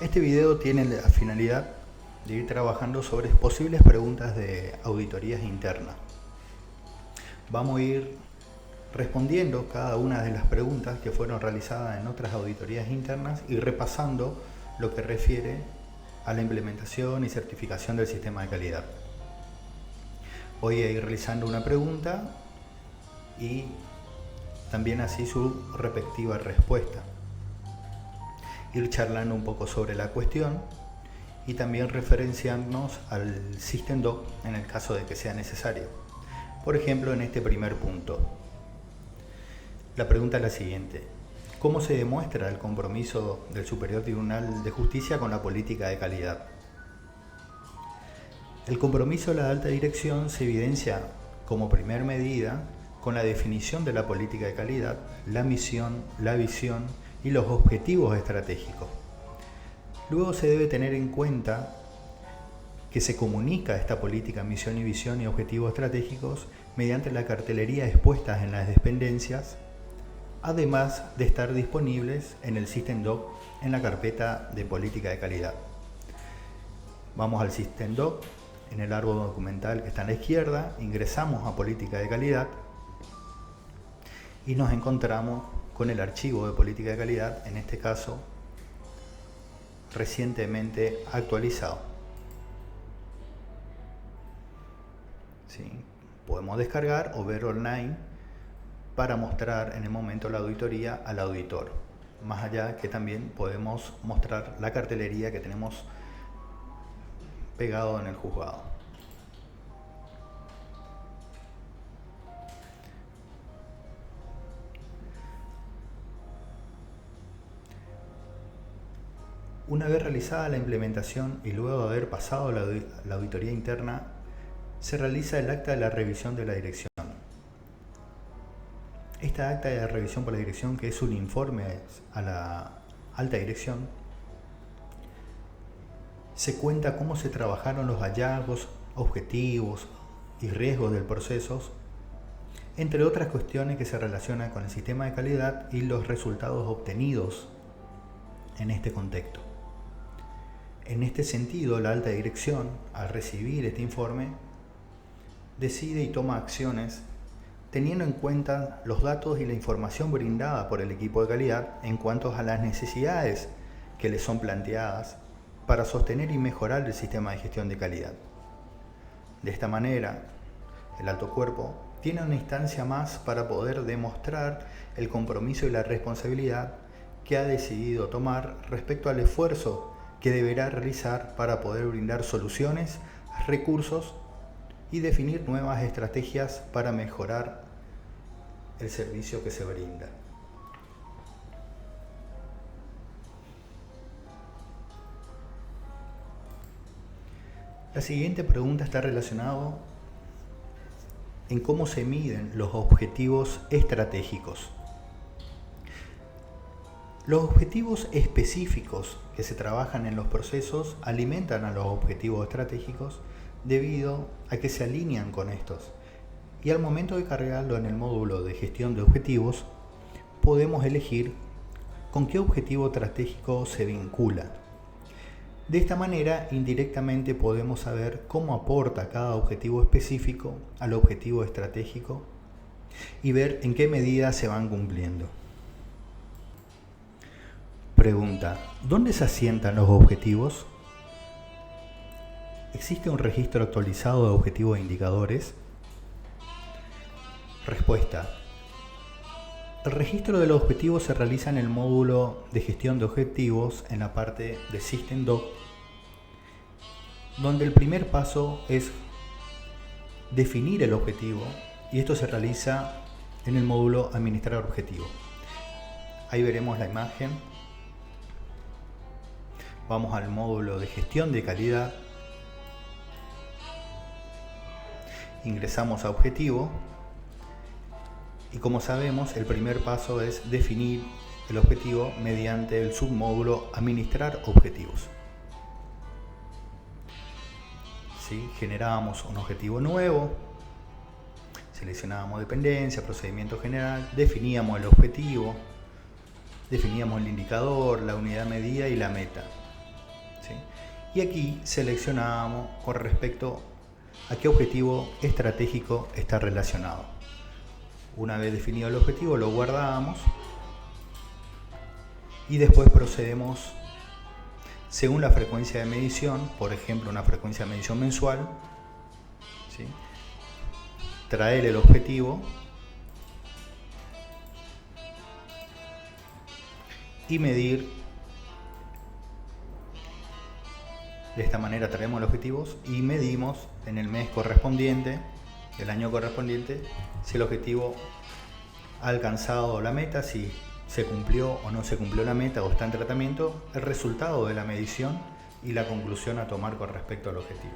Este video tiene la finalidad de ir trabajando sobre posibles preguntas de auditorías internas. Vamos a ir respondiendo cada una de las preguntas que fueron realizadas en otras auditorías internas y repasando lo que refiere a la implementación y certificación del sistema de calidad. Voy a ir realizando una pregunta y también así su respectiva respuesta. Ir charlando un poco sobre la cuestión y también referenciarnos al System Doc en el caso de que sea necesario. Por ejemplo, en este primer punto, la pregunta es la siguiente: ¿cómo se demuestra el compromiso del Superior Tribunal de Justicia con la política de calidad? El compromiso de la alta dirección se evidencia como primer medida con la definición de la política de calidad, la misión, la visión y los objetivos estratégicos. Luego se debe tener en cuenta que se comunica esta política, misión y visión y objetivos estratégicos mediante la cartelería expuestas en las dependencias, además de estar disponibles en el System Doc en la carpeta de política de calidad. Vamos al System Doc, en el árbol documental que está a la izquierda, ingresamos a política de calidad y nos encontramos con el archivo de política de calidad, en este caso recientemente actualizado. ¿Sí? Podemos descargar o ver online para mostrar en el momento la auditoría al auditor. Más allá que también podemos mostrar la cartelería que tenemos pegado en el juzgado. Una vez realizada la implementación y luego de haber pasado la auditoría interna, se realiza el acta de la revisión de la dirección. Esta acta de la revisión por la dirección, que es un informe a la alta dirección, se cuenta cómo se trabajaron los hallazgos, objetivos y riesgos del proceso, entre otras cuestiones que se relacionan con el sistema de calidad y los resultados obtenidos en este contexto. En este sentido, la alta dirección, al recibir este informe, decide y toma acciones teniendo en cuenta los datos y la información brindada por el equipo de calidad en cuanto a las necesidades que les son planteadas para sostener y mejorar el sistema de gestión de calidad. De esta manera, el alto cuerpo tiene una instancia más para poder demostrar el compromiso y la responsabilidad que ha decidido tomar respecto al esfuerzo que deberá realizar para poder brindar soluciones, recursos y definir nuevas estrategias para mejorar el servicio que se brinda. La siguiente pregunta está relacionada en cómo se miden los objetivos estratégicos. Los objetivos específicos que se trabajan en los procesos alimentan a los objetivos estratégicos debido a que se alinean con estos. Y al momento de cargarlo en el módulo de gestión de objetivos, podemos elegir con qué objetivo estratégico se vincula. De esta manera, indirectamente podemos saber cómo aporta cada objetivo específico al objetivo estratégico y ver en qué medida se van cumpliendo. Pregunta: ¿dónde se asientan los objetivos? ¿Existe un registro actualizado de objetivos e indicadores? Respuesta: el registro de los objetivos se realiza en el módulo de gestión de objetivos en la parte de System Doc, donde el primer paso es definir el objetivo y esto se realiza en el módulo administrar objetivo. Ahí veremos la imagen. Vamos al módulo de gestión de calidad, ingresamos a objetivo y, como sabemos, el primer paso es definir el objetivo mediante el submódulo administrar objetivos. ¿Sí? Generábamos un objetivo nuevo, seleccionábamos dependencia, procedimiento general, definíamos el objetivo, definíamos el indicador, la unidad medida y la meta. ¿sí? Y aquí seleccionamos con respecto a qué objetivo estratégico está relacionado. Una vez definido el objetivo, lo guardamos y después procedemos según la frecuencia de medición, por ejemplo una frecuencia de medición mensual, ¿sí? Traer el objetivo y medir. De esta manera traemos el objetivo y medimos en el mes correspondiente, el año correspondiente, si el objetivo ha alcanzado la meta, si se cumplió o no se cumplió la meta o está en tratamiento, el resultado de la medición y la conclusión a tomar con respecto al objetivo.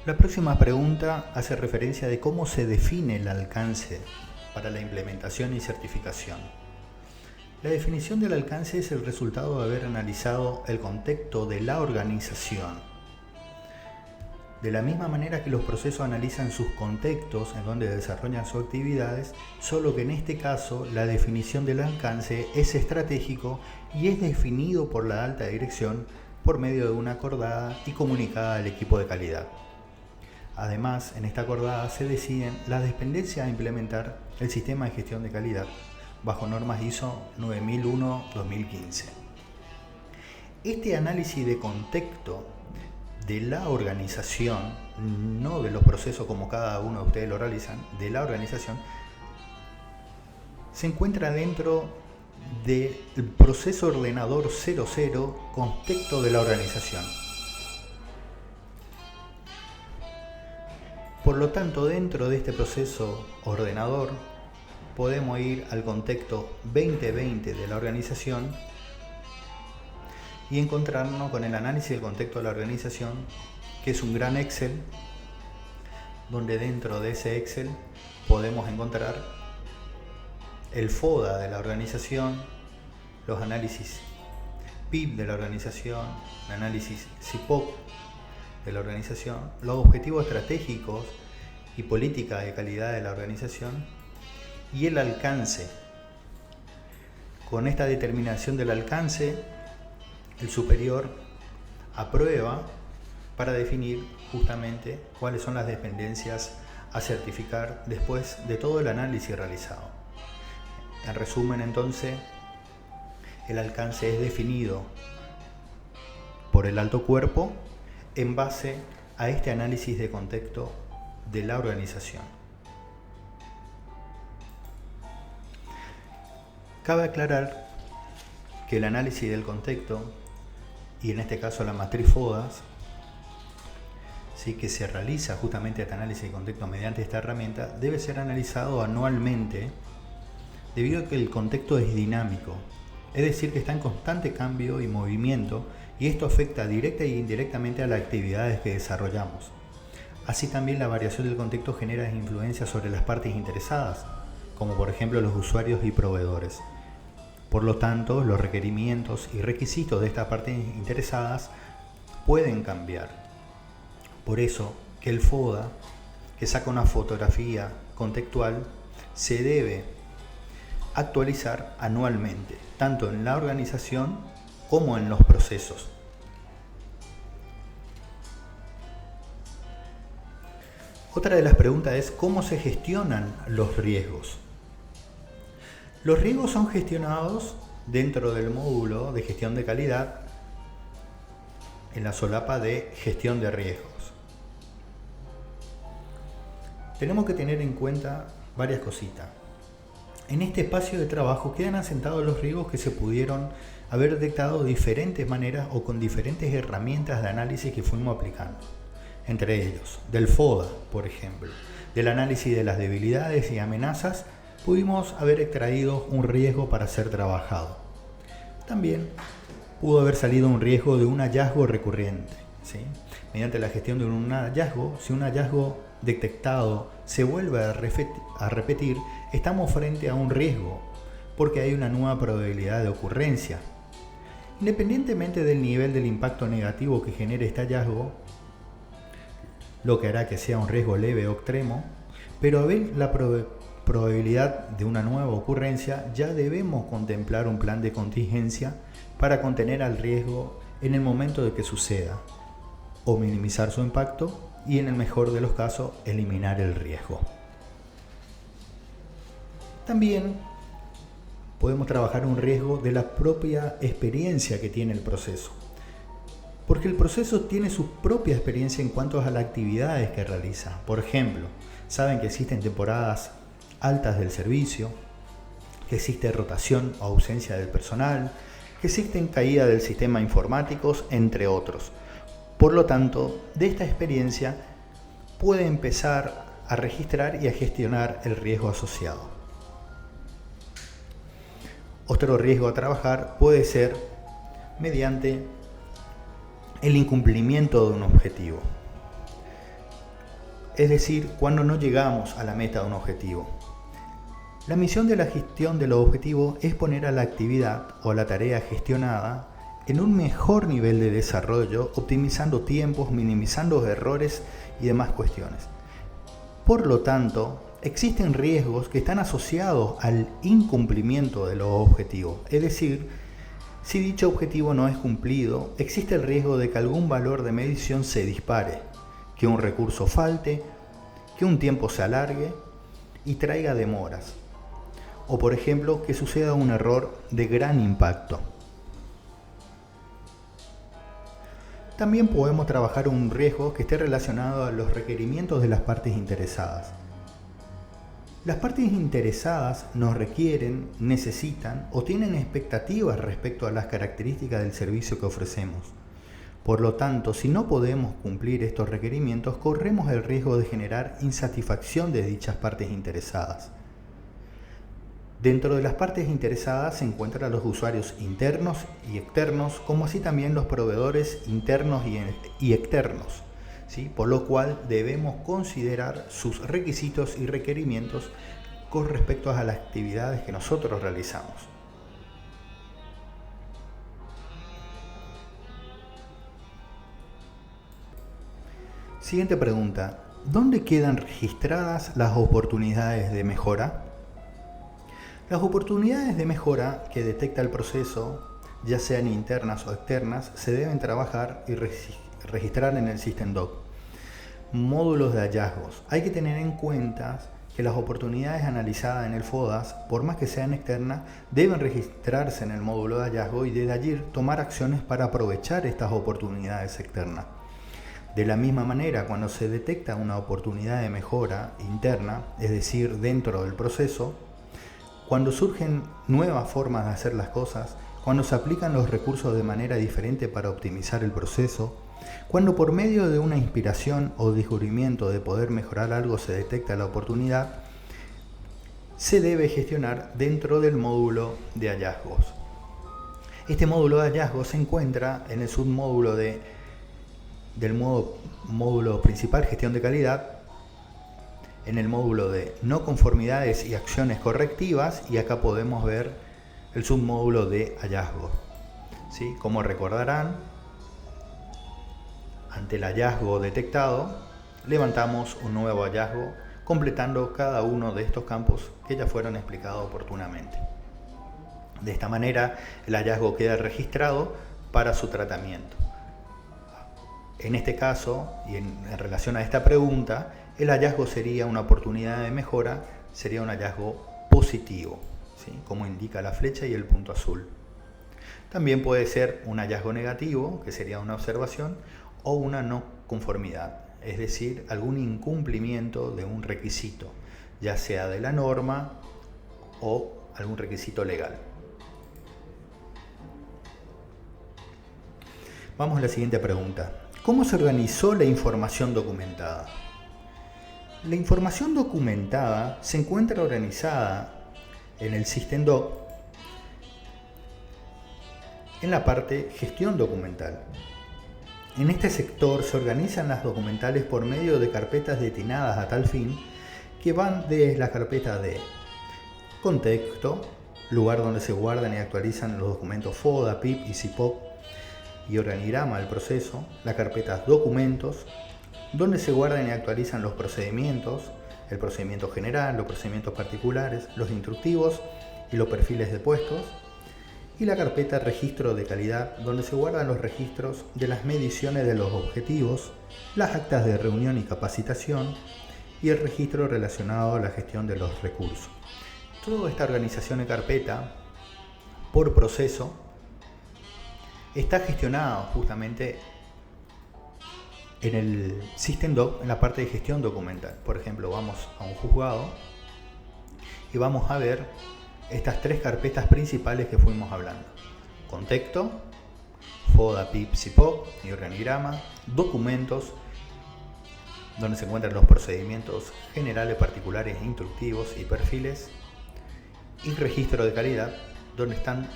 La próxima pregunta hace referencia de cómo se define el alcance para la implementación y certificación. La definición del alcance es el resultado de haber analizado el contexto de la organización. De la misma manera que los procesos analizan sus contextos en donde desarrollan sus actividades, solo que en este caso la definición del alcance es estratégico y es definido por la alta dirección por medio de una acordada y comunicada al equipo de calidad. Además, en esta acordada se deciden las dependencias a implementar el sistema de gestión de calidad bajo normas ISO 9001-2015. Este análisis de contexto de la organización, no de los procesos como cada uno de ustedes lo realizan, de la organización, se encuentra dentro del proceso ordenador 00, contexto de la organización. Por lo tanto, dentro de este proceso ordenador, podemos ir al contexto 2020 de la organización y encontrarnos con el análisis del contexto de la organización, que es un gran Excel, donde dentro de ese Excel podemos encontrar el FODA de la organización, los análisis PIB de la organización, el análisis CIPOC de la organización, los objetivos estratégicos y política de calidad de la organización y el alcance. Con esta determinación del alcance, el superior aprueba para definir justamente cuáles son las dependencias a certificar después de todo el análisis realizado. En resumen, entonces, el alcance es definido por el alto cuerpo en base a este análisis de contexto de la organización. Cabe aclarar que el análisis del contexto, y en este caso la matriz FODAS, ¿sí?, que se realiza justamente este análisis de contexto mediante esta herramienta, debe ser analizado anualmente debido a que el contexto es dinámico, es decir, que está en constante cambio y movimiento, y esto afecta directa e indirectamente a las actividades que desarrollamos. Así también la variación del contexto genera influencias sobre las partes interesadas, como por ejemplo los usuarios y proveedores. Por lo tanto, los requerimientos y requisitos de estas partes interesadas pueden cambiar. Por eso que el FODA, que saca una fotografía contextual, se debe actualizar anualmente, tanto en la organización como en los procesos. Otra de las preguntas es ¿cómo se gestionan los riesgos? Los riesgos son gestionados dentro del módulo de gestión de calidad en la solapa de gestión de riesgos. Tenemos que tener en cuenta varias cositas. En este espacio de trabajo quedan asentados los riesgos que se pudieron haber detectado de diferentes maneras o con diferentes herramientas de análisis que fuimos aplicando. Entre ellos, del FODA, por ejemplo, del análisis de las debilidades y amenazas, pudimos haber extraído un riesgo para ser trabajado. También pudo haber salido un riesgo de un hallazgo recurrente, ¿sí? Mediante la gestión de un hallazgo, si un hallazgo detectado se vuelve a repetir, estamos frente a un riesgo, porque hay una nueva probabilidad de ocurrencia. Independientemente del nivel del impacto negativo que genere este hallazgo, lo que hará que sea un riesgo leve o extremo, Pero a ver la probabilidad de una nueva ocurrencia, ya debemos contemplar un plan de contingencia para contener al riesgo en el momento de que suceda, o minimizar su impacto y, en el mejor de los casos, eliminar el riesgo. También podemos trabajar un riesgo de la propia experiencia que tiene el proceso, porque el proceso tiene su propia experiencia en cuanto a las actividades que realiza. Por ejemplo, saben que existen temporadas altas del servicio, que existe rotación o ausencia del personal, que existen caídas del sistema informáticos, entre otros. Por lo tanto, de esta experiencia puede empezar a registrar y a gestionar el riesgo asociado. Otro riesgo a trabajar puede ser mediante el incumplimiento de un objetivo. Es decir, cuando no llegamos a la meta de un objetivo. La misión de la gestión de los objetivos es poner a la actividad o a la tarea gestionada en un mejor nivel de desarrollo, optimizando tiempos, minimizando errores y demás cuestiones. Por lo tanto, existen riesgos que están asociados al incumplimiento de los objetivos. Es decir, si dicho objetivo no es cumplido, existe el riesgo de que algún valor de medición se dispare, que un recurso falte, que un tiempo se alargue y traiga demoras. O por ejemplo, que suceda un error de gran impacto. También podemos trabajar un riesgo que esté relacionado a los requerimientos de las partes interesadas. Las partes interesadas nos requieren, necesitan o tienen expectativas respecto a las características del servicio que ofrecemos. Por lo tanto, si no podemos cumplir estos requerimientos, corremos el riesgo de generar insatisfacción de dichas partes interesadas. Dentro de las partes interesadas se encuentran los usuarios internos y externos, como así también los proveedores internos y externos, ¿sí? Por lo cual debemos considerar sus requisitos y requerimientos con respecto a las actividades que nosotros realizamos. Siguiente pregunta: ¿dónde quedan registradas las oportunidades de mejora? Las oportunidades de mejora que detecta el proceso, ya sean internas o externas, se deben trabajar y registrar en el SystemDoc. Módulos de hallazgos. Hay que tener en cuenta que las oportunidades analizadas en el FODAS, por más que sean externas, deben registrarse en el módulo de hallazgo y desde allí tomar acciones para aprovechar estas oportunidades externas. De la misma manera, cuando se detecta una oportunidad de mejora interna, es decir, dentro del proceso, cuando surgen nuevas formas de hacer las cosas, cuando se aplican los recursos de manera diferente para optimizar el proceso, cuando por medio de una inspiración o descubrimiento de poder mejorar algo se detecta la oportunidad, se debe gestionar dentro del módulo de hallazgos. Este módulo de hallazgos se encuentra en el submódulo del módulo principal, gestión de calidad, en el módulo de no conformidades y acciones correctivas, y acá podemos ver el submódulo de hallazgo. ¿Sí? Como recordarán, ante el hallazgo detectado, levantamos un nuevo hallazgo completando cada uno de estos campos que ya fueron explicados oportunamente. De esta manera, el hallazgo queda registrado para su tratamiento. En este caso, y en relación a esta pregunta, el hallazgo sería una oportunidad de mejora, sería un hallazgo positivo, ¿sí? Como indica la flecha y el punto azul. También puede ser un hallazgo negativo, que sería una observación, o una no conformidad, es decir, algún incumplimiento de un requisito, ya sea de la norma o algún requisito legal. Vamos a la siguiente pregunta. ¿Cómo se organizó la información documentada? La información documentada se encuentra organizada en el SystemDoc en la parte gestión documental. En este sector se organizan las documentales por medio de carpetas destinadas a tal fin, que van desde la carpeta de contexto, lugar donde se guardan y actualizan los documentos FODA, PIP y CIPOC y organigrama del proceso, la carpeta documentos, donde se guardan y actualizan los procedimientos, el procedimiento general, los procedimientos particulares, los instructivos y los perfiles de puestos, y la carpeta registro de calidad, donde se guardan los registros de las mediciones de los objetivos, las actas de reunión y capacitación y el registro relacionado a la gestión de los recursos. Toda esta organización de carpeta por proceso está gestionada justamente en el System Doc, en la parte de gestión documental. Por ejemplo, vamos a un juzgado y vamos a ver estas tres carpetas principales que fuimos hablando: contexto, FODA, PIP, SIPOC y organigrama, documentos, donde se encuentran los procedimientos generales, particulares, instructivos y perfiles, y registro de calidad, donde están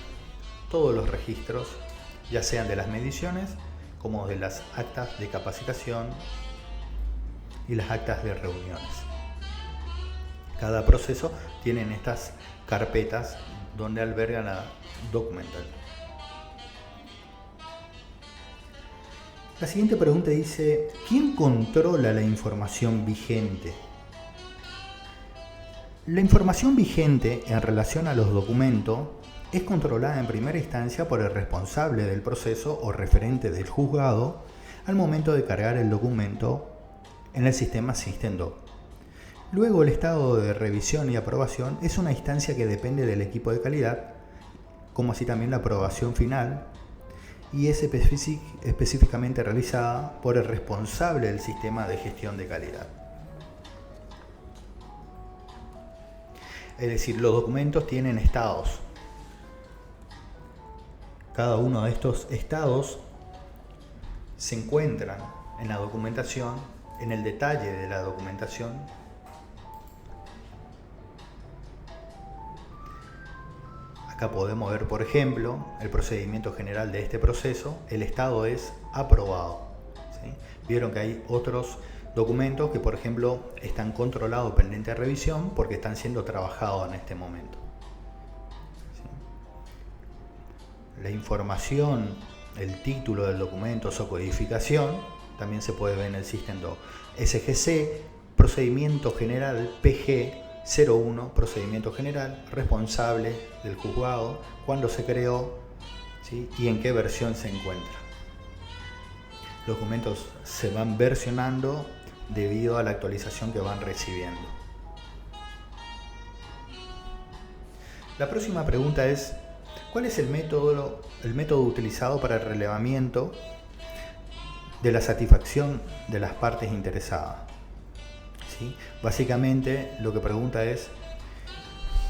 todos los registros, ya sean de las mediciones como de las actas de capacitación y las actas de reuniones. Cada proceso tiene estas carpetas donde albergan la documental. La siguiente pregunta dice: ¿quién controla la información vigente? La información vigente en relación a los documentos es controlada en primera instancia por el responsable del proceso o referente del juzgado al momento de cargar el documento en el sistema System Doc. Luego, el estado de revisión y aprobación es una instancia que depende del equipo de calidad, como así también la aprobación final, y es específicamente realizada por el responsable del sistema de gestión de calidad. Es decir, los documentos tienen estados. Cada uno de estos estados se encuentran en la documentación, en el detalle de la documentación. Acá podemos ver, por ejemplo, el procedimiento general de este proceso. El estado es aprobado, ¿sí? Vieron que hay otros documentos que, por ejemplo, están controlados pendiente de revisión porque están siendo trabajados en este momento. ¿Sí? La información, el título del documento, su codificación, también se puede ver en el System Doc. SGC, procedimiento general, PG 01, procedimiento general, responsable del juzgado, cuándo se creó, ¿sí? Y en qué versión se encuentra. Los documentos se van versionando debido a la actualización que van recibiendo. La próxima pregunta es: ¿cuál es el método utilizado para el relevamiento de la satisfacción de las partes interesadas? ¿Sí? Básicamente lo que pregunta es: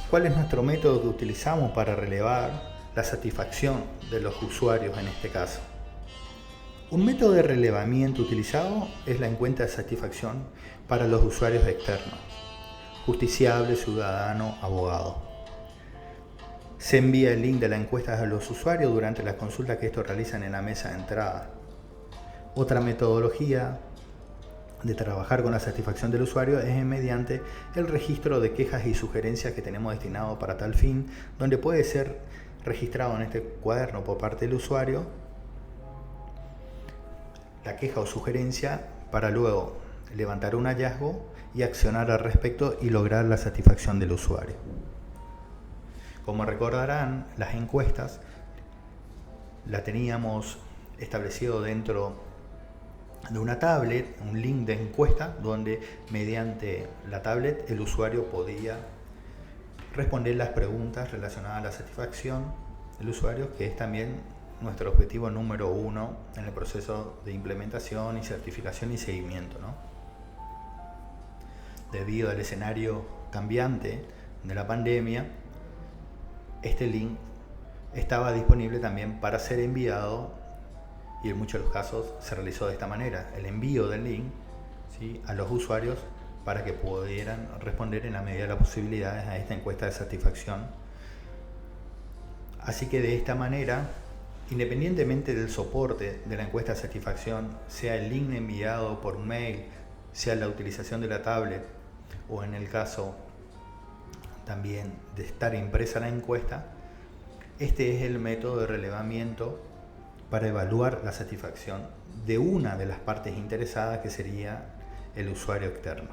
¿cuál es nuestro método que utilizamos para relevar la satisfacción de los usuarios en este caso? Un método de relevamiento utilizado es la encuesta de satisfacción para los usuarios externos: justiciable, ciudadano, abogado. Se envía el link de la encuesta a los usuarios durante las consultas que estos realizan en la mesa de entrada. Otra metodología de trabajar con la satisfacción del usuario es mediante el registro de quejas y sugerencias que tenemos destinado para tal fin, donde puede ser registrado en este cuaderno por parte del usuario la queja o sugerencia para luego levantar un hallazgo y accionar al respecto y lograr la satisfacción del usuario. Como recordarán, las encuestas la teníamos establecido dentro de una tablet, un link de encuesta, donde mediante la tablet el usuario podía responder las preguntas relacionadas a la satisfacción del usuario, que es también nuestro objetivo número 1 en el proceso de implementación y certificación y seguimiento, ¿no? Debido al escenario cambiante de la pandemia, este link estaba disponible también para ser enviado, y en muchos de los casos se realizó de esta manera: el envío del link, ¿sí?, a los usuarios para que pudieran responder en la medida de las posibilidades a esta encuesta de satisfacción. Así que de esta manera, independientemente del soporte de la encuesta de satisfacción, sea el link enviado por un mail, sea la utilización de la tablet, o en el caso también de estar impresa la encuesta, este es el método de relevamiento para evaluar la satisfacción de una de las partes interesadas, que sería el usuario externo.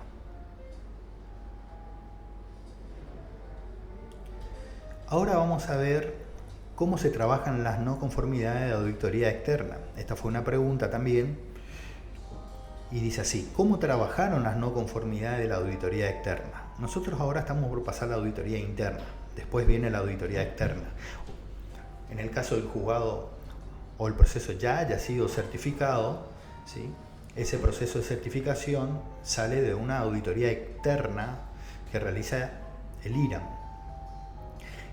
Ahora vamos a ver cómo se trabajan las no conformidades de auditoría externa. Esta fue una pregunta también y dice así: ¿cómo trabajaron las no conformidades de la auditoría externa? Nosotros ahora estamos por pasar la auditoría interna, después viene la auditoría externa. En el caso del juzgado o el proceso ya haya sido certificado, ¿sí?, ese proceso de certificación sale de una auditoría externa que realiza el IRAM.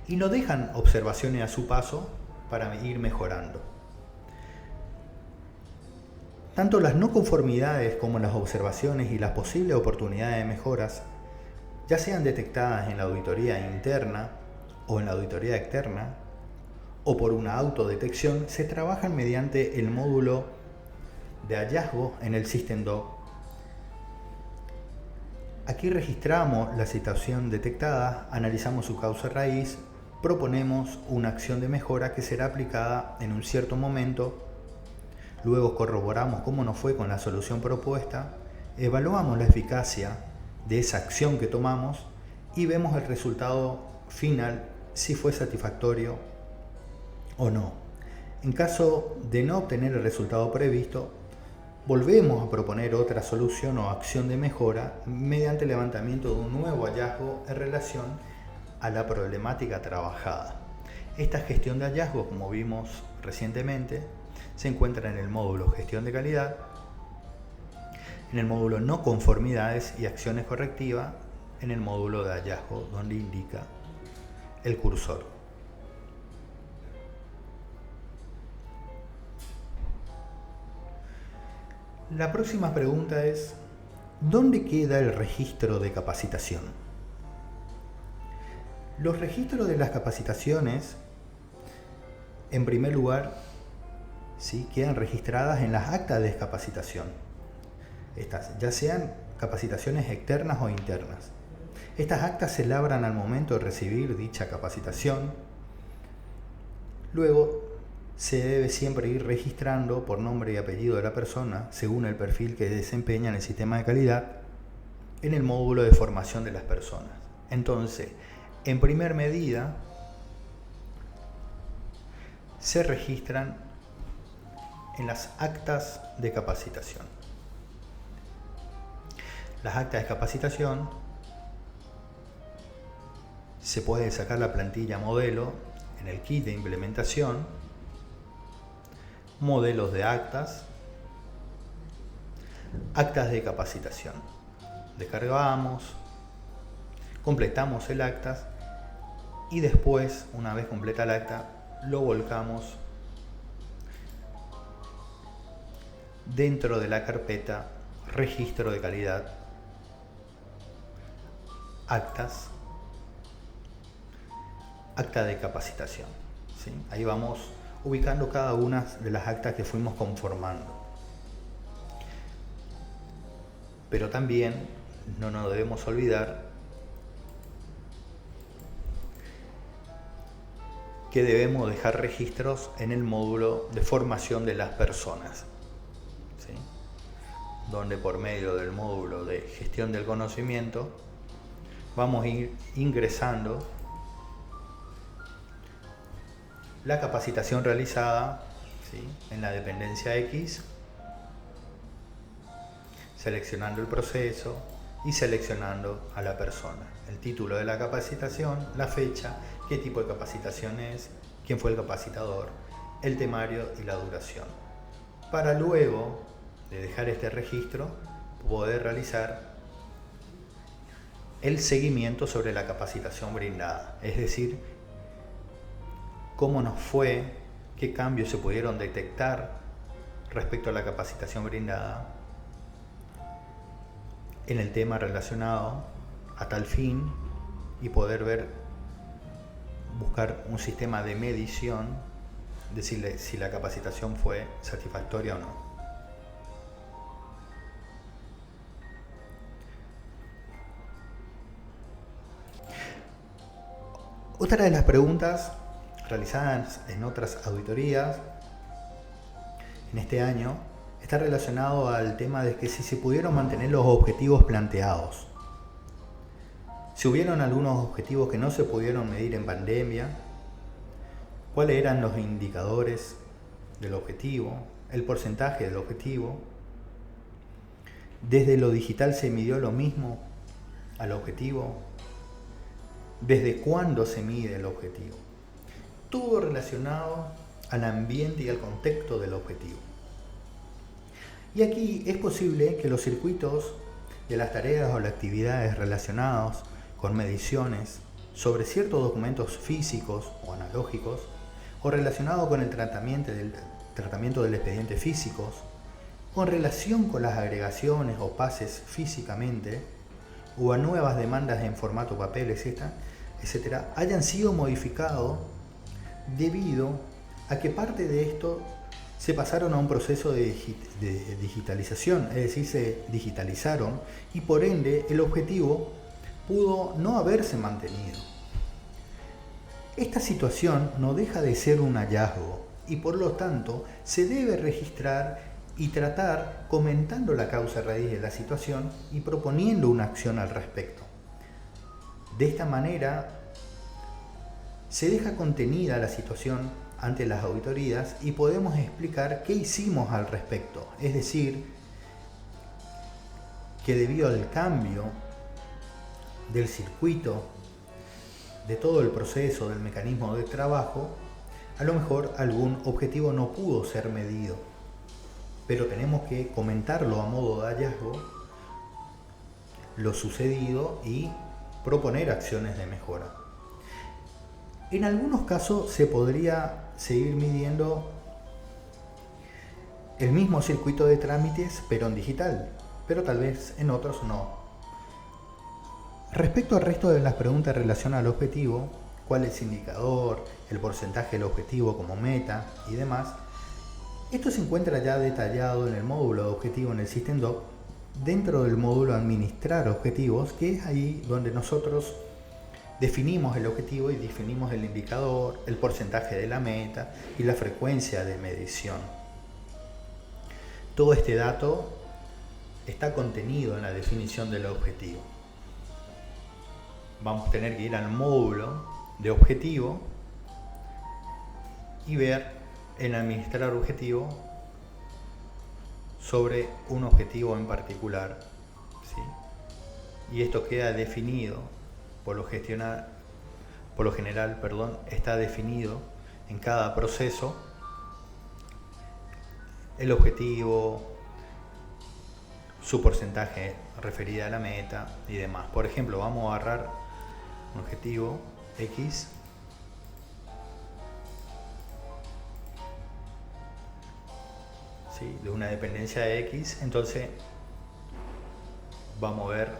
Y nos dejan observaciones a su paso para ir mejorando. Tanto las no conformidades como las observaciones y las posibles oportunidades de mejoras, ya sean detectadas en la auditoría interna o en la auditoría externa, o por una autodetección, se trabajan mediante el módulo de hallazgo en el SystemDoc. Aquí registramos la situación detectada, analizamos su causa raíz, proponemos una acción de mejora que será aplicada en un cierto momento, luego corroboramos cómo nos fue con la solución propuesta, evaluamos la eficacia de esa acción que tomamos y vemos el resultado final, si fue satisfactorio o no. En caso de no obtener el resultado previsto, volvemos a proponer otra solución o acción de mejora mediante el levantamiento de un nuevo hallazgo en relación a la problemática trabajada. Esta gestión de hallazgos, como vimos recientemente, se encuentra en el módulo Gestión de Calidad, en el módulo No conformidades y acciones correctivas, en el módulo de hallazgo donde indica el cursor. La próxima pregunta es: ¿dónde queda el registro de capacitación? Los registros de las capacitaciones, en primer lugar, ¿sí?, quedan registradas en las actas de capacitación. Estas, ya sean capacitaciones externas o internas. Estas actas se labran al momento de recibir dicha capacitación. Luego, se debe siempre ir registrando por nombre y apellido de la persona, según el perfil que desempeña en el sistema de calidad, en el módulo de formación de las personas. Entonces, en primer medida, se registran en las actas de capacitación. Las actas de capacitación se puede sacar la plantilla modelo en el kit de implementación, modelos de actas, actas de capacitación. Descargamos, completamos el acta y después, una vez completa el acta, lo volcamos dentro de la carpeta Registro de Calidad, Actas, Acta de Capacitación. ¿Sí? Ahí vamos ubicando cada una de las actas que fuimos conformando. Pero también no nos debemos olvidar que debemos dejar registros en el módulo de formación de las personas, ¿sí?, donde por medio del módulo de gestión del conocimiento vamos a ir ingresando la capacitación realizada, ¿sí?, en la dependencia X, seleccionando el proceso y seleccionando a la persona, el título de la capacitación, la fecha, qué tipo de capacitación es, quién fue el capacitador, el temario y la duración, para luego de dejar este registro poder realizar el seguimiento sobre la capacitación brindada, es decir, cómo nos fue, qué cambios se pudieron detectar respecto a la capacitación brindada en el tema relacionado a tal fin y poder buscar un sistema de medición, decirle si la capacitación fue satisfactoria o no. Otra de las preguntas realizadas en otras auditorías en este año está relacionado al tema de que si se pudieron mantener los objetivos planteados. Si hubieron algunos objetivos que no se pudieron medir en pandemia, cuáles eran los indicadores del objetivo, el porcentaje del objetivo. Desde lo digital se midió lo mismo al objetivo. ¿Desde cuándo se mide el objetivo? Todo relacionado al ambiente y al contexto del objetivo. Y aquí es posible que los circuitos de las tareas o las actividades relacionadas con mediciones sobre ciertos documentos físicos o analógicos o relacionados con el tratamiento del expediente físicos o en relación con las agregaciones o pases físicamente o a nuevas demandas en formato papel, etc., hayan sido modificados debido a que parte de esto se pasaron a un proceso de digitalización, es decir, se digitalizaron y por ende el objetivo pudo no haberse mantenido. Esta situación no deja de ser un hallazgo y por lo tanto se debe registrar y tratar comentando la causa raíz de la situación y proponiendo una acción al respecto. De esta manera se deja contenida la situación ante las auditorías y podemos explicar qué hicimos al respecto. Es decir, que debido al cambio del circuito, de todo el proceso, del mecanismo de trabajo, a lo mejor algún objetivo no pudo ser medido, pero tenemos que comentarlo a modo de hallazgo, lo sucedido y proponer acciones de mejora. En algunos casos se podría seguir midiendo el mismo circuito de trámites, pero en digital, pero tal vez en otros no. Respecto al resto de las preguntas relacionadas al objetivo, cuál es el indicador, el porcentaje del objetivo como meta y demás, esto se encuentra ya detallado en el módulo de objetivo en el SystemDoc, dentro del módulo Administrar Objetivos, que es ahí donde nosotros definimos el objetivo y definimos el indicador, el porcentaje de la meta y la frecuencia de medición. Todo este dato está contenido en la definición del objetivo. Vamos a tener que ir al módulo de objetivo y ver en administrar objetivo sobre un objetivo en particular, ¿sí? Y esto queda definido por lo general, está definido en cada proceso el objetivo, su porcentaje referido a la meta y demás. Por ejemplo, vamos a agarrar un objetivo X de una dependencia de X, entonces vamos a ver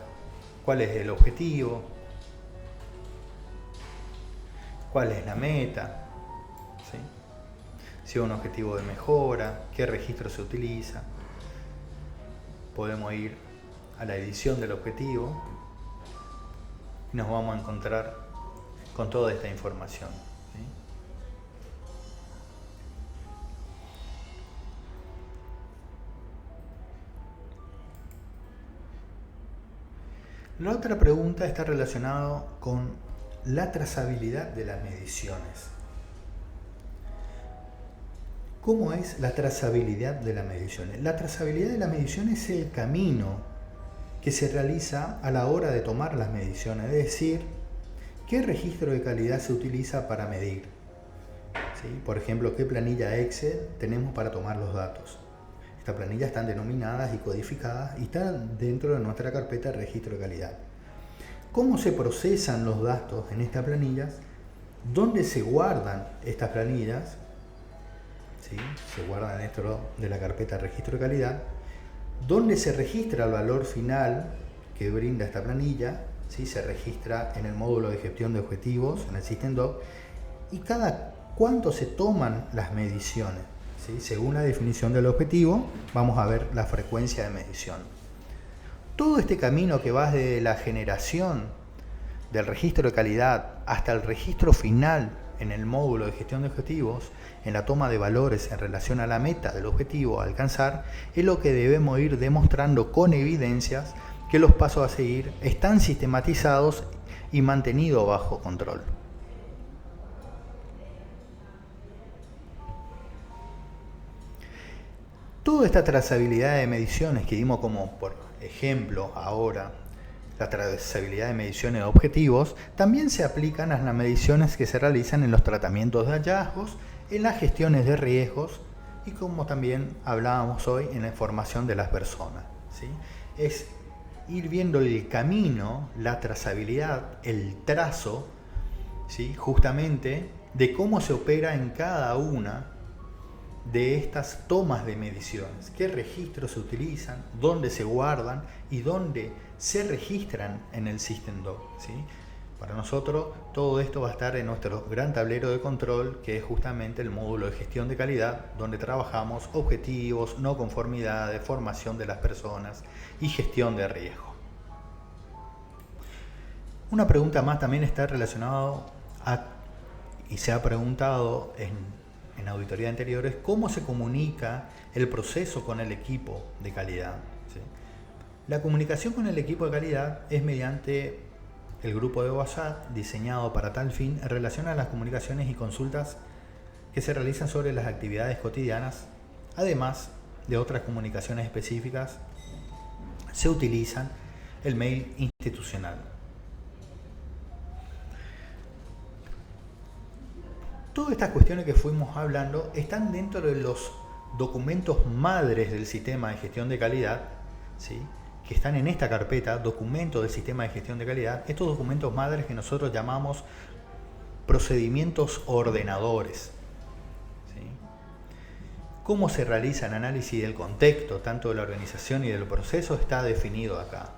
cuál es el objetivo, cuál es la meta, ¿sí? Si es un objetivo de mejora, qué registro se utiliza. Podemos ir a la edición del objetivo y nos vamos a encontrar con toda esta información, ¿sí? La otra pregunta está relacionada con la trazabilidad de las mediciones. ¿Cómo es la trazabilidad de las mediciones? La trazabilidad de las mediciones es el camino que se realiza a la hora de tomar las mediciones, es decir, qué registro de calidad se utiliza para medir, ¿sí? Por ejemplo, qué planilla Excel tenemos para tomar los datos. Estas planillas están denominadas y codificadas y están dentro de nuestra carpeta de registro de calidad. ¿Cómo se procesan los datos en estas planillas? ¿Dónde se guardan estas planillas? ¿Sí? Se guardan dentro de la carpeta de registro de calidad. ¿Dónde se registra el valor final que brinda esta planilla? ¿Sí? Se registra en el módulo de gestión de objetivos, en el SystemDoc. ¿Y cada cuánto se toman las mediciones? ¿Sí? Según la definición del objetivo, vamos a ver la frecuencia de medición. Todo este camino que va desde la generación del registro de calidad hasta el registro final en el módulo de gestión de objetivos, en la toma de valores en relación a la meta del objetivo a alcanzar, es lo que debemos ir demostrando con evidencias que los pasos a seguir están sistematizados y mantenido bajo control. Toda esta trazabilidad de mediciones que dimos como por ejemplo ahora, la trazabilidad de mediciones de objetivos, también se aplican a las mediciones que se realizan en los tratamientos de hallazgos, en las gestiones de riesgos y como también hablábamos hoy en la información de las personas, ¿sí? Es ir viendo el camino, la trazabilidad, el trazo, ¿sí? Justamente de cómo se opera en cada una de estas tomas de mediciones, qué registros se utilizan, dónde se guardan y dónde se registran en el System Doc, ¿sí? Para nosotros todo esto va a estar en nuestro gran tablero de control, que es justamente el módulo de gestión de calidad, donde trabajamos objetivos, no conformidades, formación de las personas y gestión de riesgo. Una pregunta más también está relacionada y se ha preguntado en auditorías anteriores, cómo se comunica el proceso con el equipo de calidad, ¿sí? La comunicación con el equipo de calidad es mediante el grupo de WhatsApp diseñado para tal fin en relación a las comunicaciones y consultas que se realizan sobre las actividades cotidianas. Además de otras comunicaciones específicas, se utilizan el mail institucional. Todas estas cuestiones que fuimos hablando están dentro de los documentos madres del sistema de gestión de calidad, ¿sí? Que están en esta carpeta, documentos del sistema de gestión de calidad. Estos documentos madres que nosotros llamamos procedimientos ordenadores, ¿sí? Cómo se realiza el análisis del contexto, tanto de la organización y del proceso, está definido acá.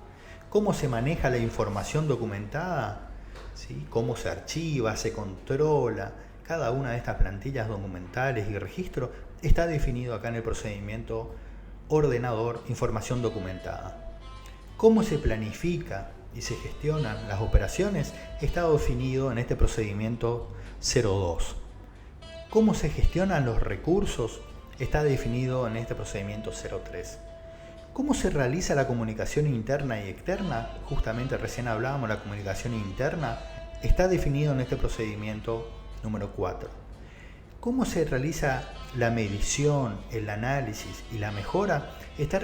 Cómo se maneja la información documentada, ¿sí? Cómo se archiva, se controla. Cada una de estas plantillas documentales y registro está definido acá en el procedimiento ordenador información documentada. Cómo se planifica y se gestionan las operaciones está definido en este procedimiento 02. Cómo se gestionan los recursos está definido en este procedimiento 03. ¿Cómo se realiza la comunicación interna y externa? Justamente recién hablábamos de la comunicación interna, está definido en este procedimiento número 4. ¿Cómo se realiza la medición, el análisis y la mejora? Está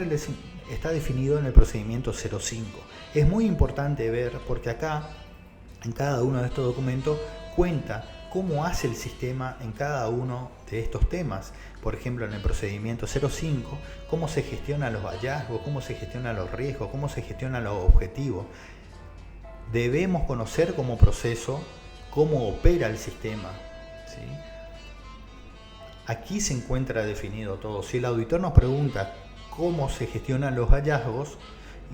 definido en el procedimiento 05. Es muy importante ver porque acá, en cada uno de estos documentos, cuenta cómo hace el sistema en cada uno de estos temas. Por ejemplo, en el procedimiento 05, cómo se gestionan los hallazgos, cómo se gestionan los riesgos, cómo se gestionan los objetivos. Debemos conocer como proceso cómo opera el sistema, ¿sí? Aquí se encuentra definido todo. Si el auditor nos pregunta cómo se gestionan los hallazgos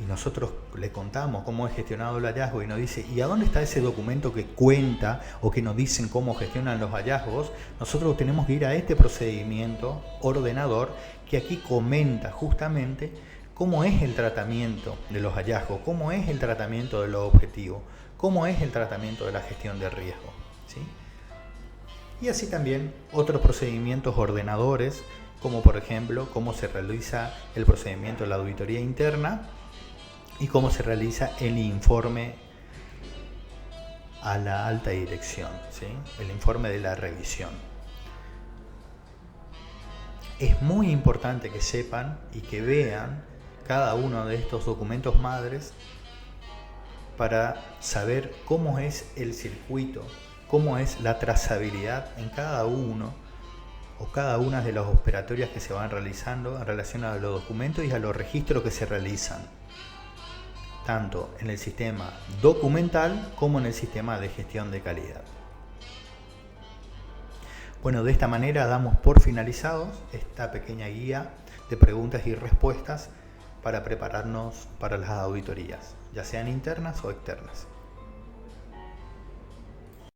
y nosotros le contamos cómo es gestionado el hallazgo y nos dice ¿y a dónde está ese documento que cuenta o que nos dicen cómo gestionan los hallazgos? Nosotros tenemos que ir a este procedimiento ordenador que aquí comenta justamente cómo es el tratamiento de los hallazgos, cómo es el tratamiento de los objetivos, cómo es el tratamiento de la gestión de riesgo, ¿sí? Y así también otros procedimientos ordenadores, como por ejemplo cómo se realiza el procedimiento de la auditoría interna y cómo se realiza el informe a la alta dirección, ¿sí? El informe de la revisión. Es muy importante que sepan y que vean cada uno de estos documentos madres para saber cómo es el circuito, cómo es la trazabilidad en cada uno o cada una de las operatorias que se van realizando en relación a los documentos y a los registros que se realizan, tanto en el sistema documental como en el sistema de gestión de calidad. Bueno, de esta manera damos por finalizados esta pequeña guía de preguntas y respuestas para prepararnos para las auditorías, ya sean internas o externas.